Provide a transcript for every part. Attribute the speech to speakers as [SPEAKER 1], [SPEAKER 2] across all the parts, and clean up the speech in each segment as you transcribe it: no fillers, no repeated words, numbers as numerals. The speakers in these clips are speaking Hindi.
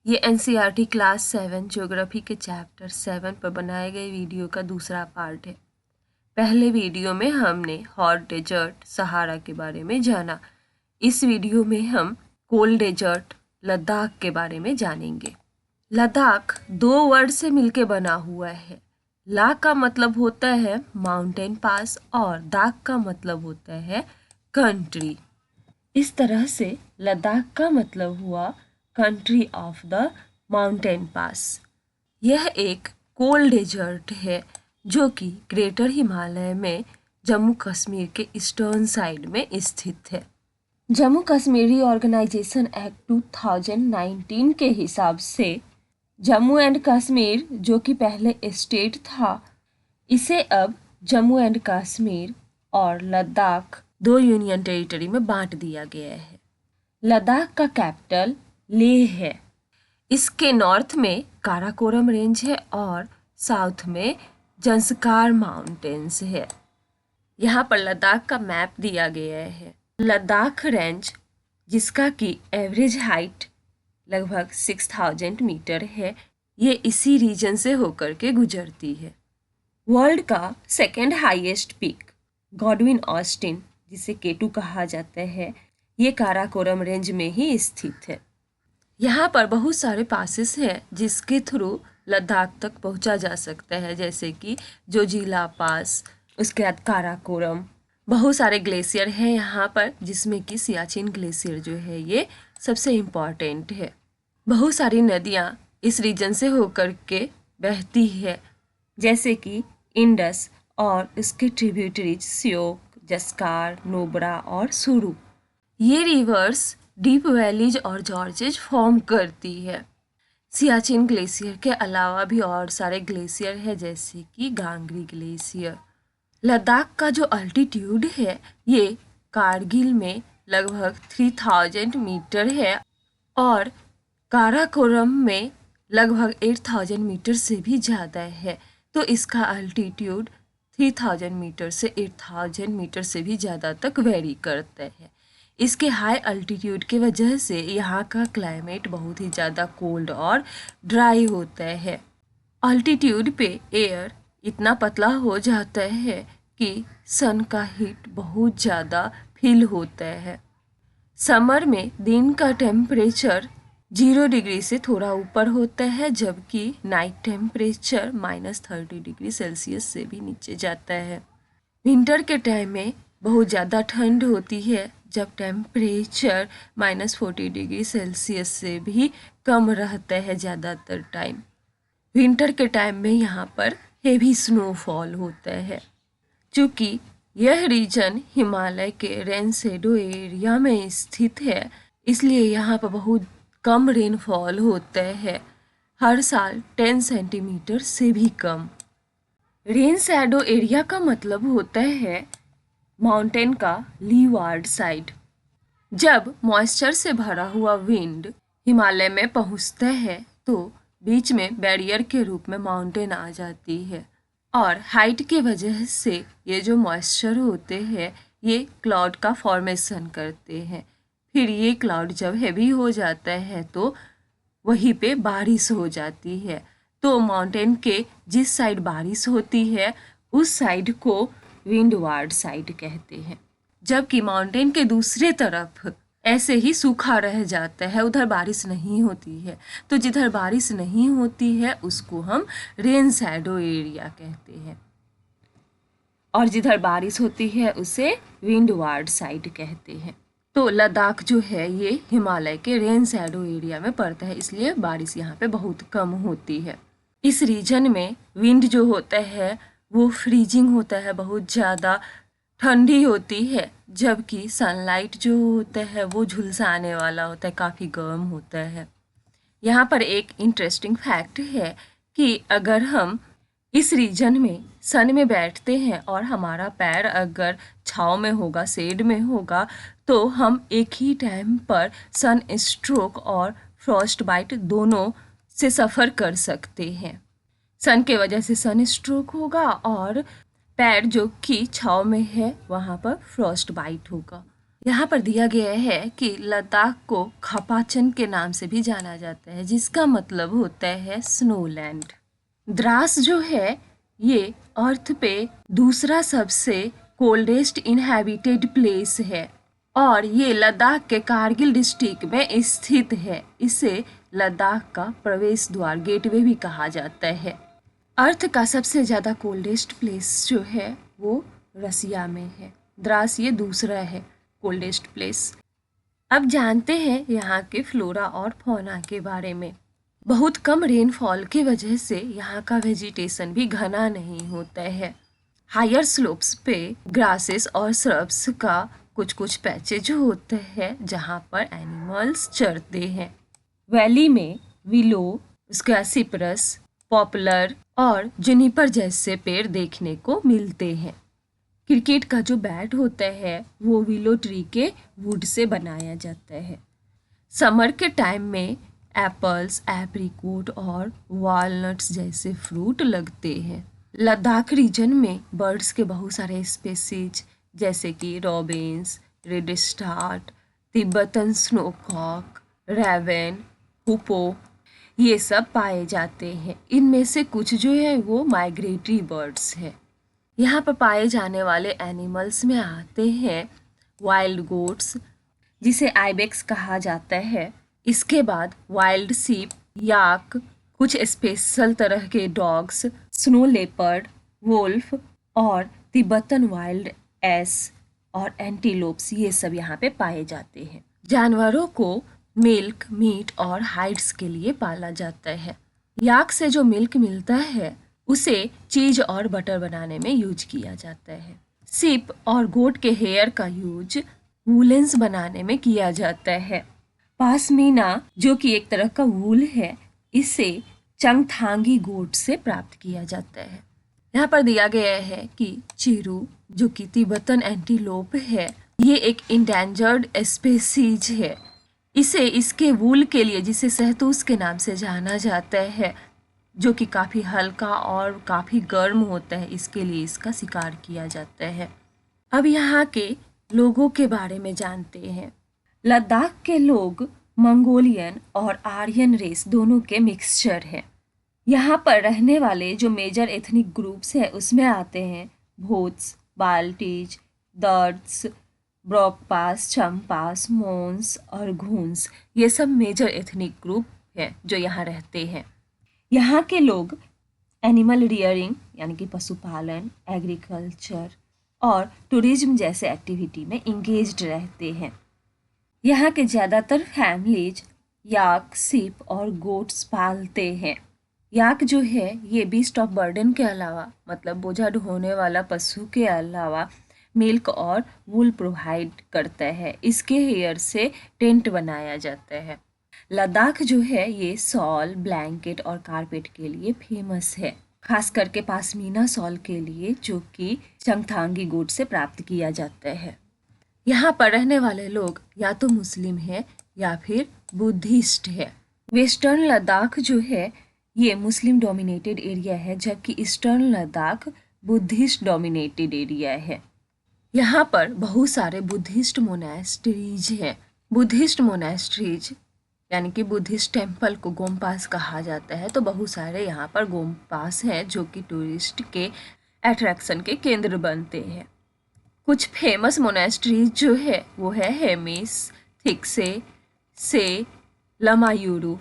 [SPEAKER 1] ये एनसीईआरटी क्लास 7 ज्योग्राफी के चैप्टर 7 पर बनाए गए वीडियो का दूसरा पार्ट है। पहले वीडियो में हमने हॉट डेजर्ट सहारा के बारे में जाना। इस वीडियो में हम कोल्ड डेजर्ट लद्दाख के बारे में जानेंगे। लद्दाख दो वर्ड से मिलकर बना हुआ है। ला का मतलब होता है माउंटेन पास और दाख का मतलब होता है कंट्री। इस तरह से लद्दाख का मतलब हुआ country of the mountain pass. यह एक कोल्ड डेजर्ट है जो कि ग्रेटर हिमालय में जम्मू कश्मीर के ईस्टर्न साइड में स्थित है। जम्मू कश्मीरी ऑर्गेनाइजेशन एक्ट 2019 के हिसाब से जम्मू एंड कश्मीर, जो कि पहले स्टेट था, इसे अब जम्मू एंड कश्मीर और लद्दाख दो यूनियन टेरिटरी में बांट दिया गया है। लद्दाख का कैपिटल लेह है। इसके नॉर्थ में काराकोरम रेंज है और साउथ में जंस्कार माउंटेन्स है। यहाँ पर लद्दाख का मैप दिया गया है। लद्दाख रेंज, जिसका की एवरेज हाइट लगभग 6000 मीटर है, ये इसी रीजन से होकर के गुजरती है। वर्ल्ड का second highest peak Godwin Austen, जिसे केटू कहा जाता है, ये काराकोरम रेंज में ही स्थित है। यहाँ पर बहुत सारे पासेस हैं जिसके थ्रू लद्दाख तक पहुँचा जा सकता है, जैसे कि जोजिला पास, उसके बाद काराकोरम। बहुत सारे ग्लेशियर हैं यहाँ पर, जिसमें कि सियाचिन ग्लेशियर जो है ये सबसे इम्पॉर्टेंट है। बहुत सारी नदियाँ इस रीजन से होकर के बहती है, जैसे कि इंडस और इसके ट्रिब्यूटरीज श्योक, जस्कार, नोब्रा और सुरू। ये रिवर्स डीप वैलीज और जॉर्जेज फॉर्म करती है। सियाचिन ग्लेशियर के अलावा भी और सारे ग्लेशियर है, जैसे कि गांगरी ग्लेशियर। लद्दाख का जो अल्टीट्यूड है ये कारगिल में लगभग 3000 मीटर है और काराकोरम में लगभग 8000 मीटर से भी ज़्यादा है। तो इसका अल्टीट्यूड 3000 मीटर से 8000 मीटर से भी ज़्यादा तक वेरी करता है। इसके हाई अल्टीट्यूड के वजह से यहाँ का क्लाइमेट बहुत ही ज़्यादा कोल्ड और ड्राई होता है। अल्टीट्यूड पे एयर इतना पतला हो जाता है कि सन का हीट बहुत ज़्यादा फील होता है। समर में दिन का टेम्परेचर 0 डिग्री से थोड़ा ऊपर होता है, जबकि नाइट टेम्परेचर -30 डिग्री सेल्सियस से भी नीचे जाता है। विंटर के टाइम में बहुत ज़्यादा ठंड होती है, जब टेम्परेचर -40 डिग्री सेल्सियस से भी कम रहता है ज़्यादातर टाइम। विंटर के टाइम में यहाँ पर हेवी स्नोफॉल होता है। चूँकि यह रीजन हिमालय के रेनशेडो एरिया में स्थित है, इसलिए यहाँ पर बहुत कम रेनफॉल होता है, हर साल 10 सेंटीमीटर से भी कम। रेन शैडो एरिया का मतलब होता है माउंटेन का लीवार्ड साइड। जब मॉइस्चर से भरा हुआ विंड हिमालय में पहुंचता है तो बीच में बैरियर के रूप में माउंटेन आ जाती है और हाइट के वजह से ये जो मॉइस्चर होते हैं ये क्लाउड का फॉर्मेशन करते हैं। फिर ये क्लाउड जब हैवी हो जाता है तो वहीं पे बारिश हो जाती है। तो माउंटेन के जिस साइड बारिश होती है उस साइड को विंडवार्ड साइड कहते हैं, जबकि माउंटेन के दूसरे तरफ ऐसे ही सूखा रह जाता है, उधर बारिश नहीं होती है। तो जिधर बारिश नहीं होती है उसको हम रेन शैडो एरिया कहते हैं और जिधर बारिश होती है उसे विंडवार्ड साइड कहते हैं। तो लद्दाख जो है ये हिमालय के रेन शैडो एरिया में पड़ता है, इसलिए बारिश यहाँ पे बहुत कम होती है। इस रीजन में विंड जो होता है वो फ्रीजिंग होता है, बहुत ज़्यादा ठंडी होती है, जबकि सनलाइट जो होता है वो झुलसाने वाला होता है, काफ़ी गर्म होता है। यहाँ पर एक इंटरेस्टिंग फैक्ट है कि अगर हम इस रीजन में सन में बैठते हैं और हमारा पैर अगर छाँव में होगा, शेड में होगा, तो हम एक ही टाइम पर सन स्ट्रोक और फ्रॉस्ट बाइट दोनों से सफ़र कर सकते हैं। सन के वजह से सन स्ट्रोक होगा और पैर जो कि छाँव में है वहाँ पर फ्रॉस्ट बाइट होगा। यहाँ पर दिया गया है कि लद्दाख को खपाचन के नाम से भी जाना जाता है, जिसका मतलब होता है स्नोलैंड। द्रास जो है ये अर्थ पे दूसरा सबसे कोल्डेस्ट इनहैबिटेड प्लेस है और ये लद्दाख के कारगिल डिस्ट्रिक्ट में स्थित है। इसे लद्दाख का प्रवेश द्वार गेटवे भी कहा जाता है। अर्थ का सबसे ज़्यादा कोल्डेस्ट प्लेस जो है वो रसिया में है। द्रास ये दूसरा है कोल्डेस्ट प्लेस। अब जानते हैं यहाँ के फ्लोरा और फौना के बारे में। बहुत कम रेनफॉल की वजह से यहाँ का वेजिटेशन भी घना नहीं होता है। हायर स्लोप्स पे ग्रासेस और श्रब्स का कुछ कुछ पैचेज होते हैं जहाँ पर एनिमल्स चरते हैं। वैली में विलो, उसका सिप्रस, पॉपुलर और जुनिपर जैसे पेड़ देखने को मिलते हैं। क्रिकेट का जो बैट होता है वो विलो ट्री के वुड से बनाया जाता है। समर के टाइम में एप्पल्स, एप्रिकॉट और वॉलनट्स जैसे फ्रूट लगते हैं। लद्दाख रीजन में बर्ड्स के बहुत सारे स्पीसीज जैसे कि robins, redstart, Tibetan snowcock, raven, hoopoe ये सब पाए जाते हैं। इनमें से कुछ जो है वो माइग्रेटरी बर्ड्स है। यहाँ पर पाए जाने वाले एनिमल्स में आते हैं वाइल्ड गोट्स जिसे आइबेक्स कहा जाता है। इसके बाद वाइल्ड सीप, याक, कुछ स्पेशल तरह के डॉग्स, स्नो लेपर्ड, वोल्फ और तिब्बतन वाइल्ड एस और एंटीलोप्स ये सब यहाँ पे पाए जाते हैं। जानवरों को मिल्क, मीट और हाइड्स के लिए पाला जाता है। याक से जो मिल्क मिलता है उसे चीज और बटर बनाने में यूज किया जाता है। सिप और गोट के हेयर का यूज वूलेंस बनाने में किया जाता है। पासमीना जो कि एक तरह का वूल है, इसे चंगथांगी गोट से प्राप्त किया जाता है। यहाँ पर दिया गया है कि चिरू जो कि तिब्बतन एंटीलोप है, ये एक इंडेंजर्ड स्पीसीज है। इसे इसके वूल के लिए, जिसे शहतूश के नाम से जाना जाता है, जो कि काफ़ी हल्का और काफ़ी गर्म होता है, इसके लिए इसका शिकार किया जाता है। अब यहाँ के लोगों के बारे में जानते हैं। लद्दाख के लोग मंगोलियन और आर्यन रेस दोनों के मिक्सचर हैं। यहाँ पर रहने वाले जो मेजर एथनिक ग्रुप्स हैं उसमें आते हैं भोत्स, बाल्टीज, दर्ड्स, ब्रोकपास, चंपास, मोन्स और घूंस। ये सब मेजर एथनिक ग्रुप हैं जो यहाँ रहते हैं। यहाँ के लोग एनिमल रियरिंग यानी कि पशुपालन, एग्रीकल्चर और टूरिज्म जैसे एक्टिविटी में इंगेज्ड रहते हैं। यहाँ के ज़्यादातर फैमिलीज याक, सिप और गोट्स पालते हैं। याक जो है ये बीस्ट ऑफ बर्डन के अलावा, मतलब बोझा ढोने वाला पशु के अलावा, मिल्क और वूल प्रोवाइड करता है। इसके हेयर से टेंट बनाया जाता है। लद्दाख जो है ये शॉल, ब्लैंकेट और कारपेट के लिए फेमस है, खास करके पासमीना शॉल के लिए जो कि चंगथांगी गोट से प्राप्त किया जाता है। यहाँ पर रहने वाले लोग या तो मुस्लिम है या फिर बुद्धिस्ट है। वेस्टर्न लद्दाख जो है ये मुस्लिम डोमिनेटेड एरिया है, जबकि eastern Ladakh Buddhist dominated area है। यहाँ पर बहुत सारे बुद्धिस्ट मोनास्ट्रीज हैं। बुद्धिस्ट मोनास्ट्रीज यानी कि बुद्धिस्ट टेम्पल को गोम्पास कहा जाता है। तो बहुत सारे यहाँ पर गोम्पास हैं जो कि टूरिस्ट के अट्रैक्शन के केंद्र बनते हैं। कुछ फेमस मोनास्ट्रीज जो है वो है हेमिस, थिक्से, से, लमायूरू।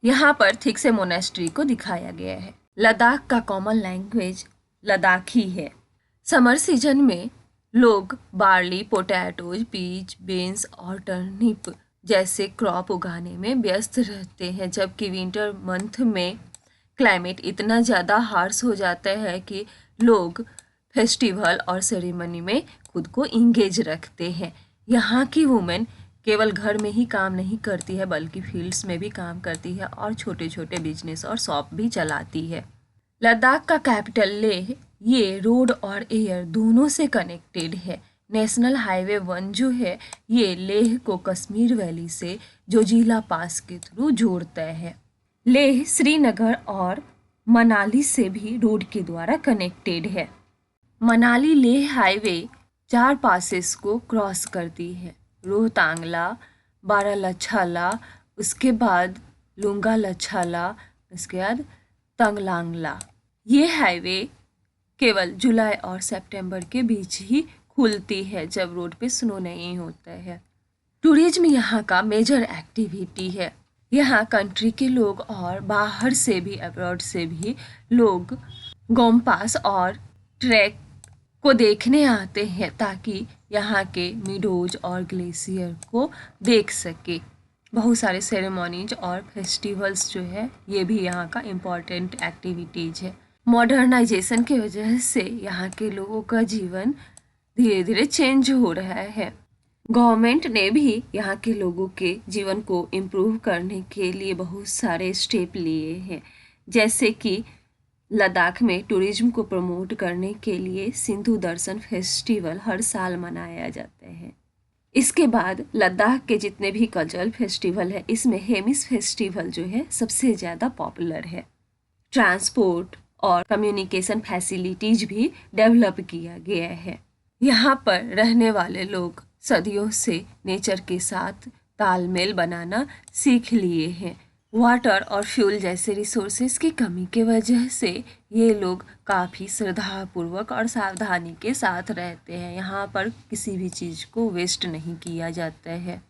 [SPEAKER 1] यहाँ पर थिक्से मोनास्ट्री को दिखाया गया है। लद्दाख का कॉमन लैंग्वेज लद्दाखी है। समर सीजन में लोग बार्ली, पोटैटोज, पीच, बीन्स और टर्निप जैसे क्रॉप उगाने में व्यस्त रहते हैं, जबकि विंटर मंथ में क्लाइमेट इतना ज़्यादा हार्श हो जाता है कि लोग फेस्टिवल और सेरेमनी में खुद को इंगेज रखते हैं। यहाँ की वुमेन केवल घर में ही काम नहीं करती है बल्कि फील्ड्स में भी काम करती है और छोटे छोटे बिजनेस और शॉप भी चलाती है। लद्दाख का कैपिटल लेह ये रोड और एयर दोनों से कनेक्टेड है। नेशनल हाईवे 1 जो है ये लेह को कश्मीर वैली से जोजिला पास के थ्रू जोड़ता है। लेह श्रीनगर और मनाली से भी रोड के द्वारा कनेक्टेड है। मनाली लेह हाईवे 4 पासेस को क्रॉस करती है। रोहतांगला, बारालाछाला, उसके बाद लुंगालाछाला, उसके बाद तंगलांगला। ये हाईवे केवल जुलाई और सितंबर के बीच ही खुलती है जब रोड पे स्नो नहीं होता है। टूरिज्म यहाँ का मेजर एक्टिविटी है। यहाँ कंट्री के लोग और बाहर से भी, अब्रॉड से भी लोग गोम्पास और ट्रैक को देखने आते हैं ताकि यहाँ के मीडोज और ग्लेशियर को देख सके। बहुत सारे सेरेमोनीज और फेस्टिवल्स जो है ये भी यहाँ का इम्पॉर्टेंट एक्टिविटीज है। मॉडर्नाइजेशन की वजह से यहाँ के लोगों का जीवन धीरे धीरे चेंज हो रहा है। गवर्नमेंट ने भी यहाँ के लोगों के जीवन को इम्प्रूव करने के लिए बहुत सारे स्टेप लिए हैं, जैसे कि लद्दाख में टूरिज्म को प्रमोट करने के लिए सिंधु दर्शन फेस्टिवल हर साल मनाया जाता है। इसके बाद लद्दाख के जितने भी कल्चरल फेस्टिवल है इसमें हेमिस फेस्टिवल जो है सबसे ज़्यादा पॉपुलर है। ट्रांसपोर्ट और कम्युनिकेशन फैसिलिटीज भी डेवलप किया गया है। यहाँ पर रहने वाले लोग सदियों से नेचर के साथ तालमेल बनाना सीख लिए हैं। वाटर और फ्यूल जैसे रिसोर्सेज की कमी के वजह से ये लोग काफ़ी श्रद्धापूर्वक और सावधानी के साथ रहते हैं। यहाँ पर किसी भी चीज़ को वेस्ट नहीं किया जाता है।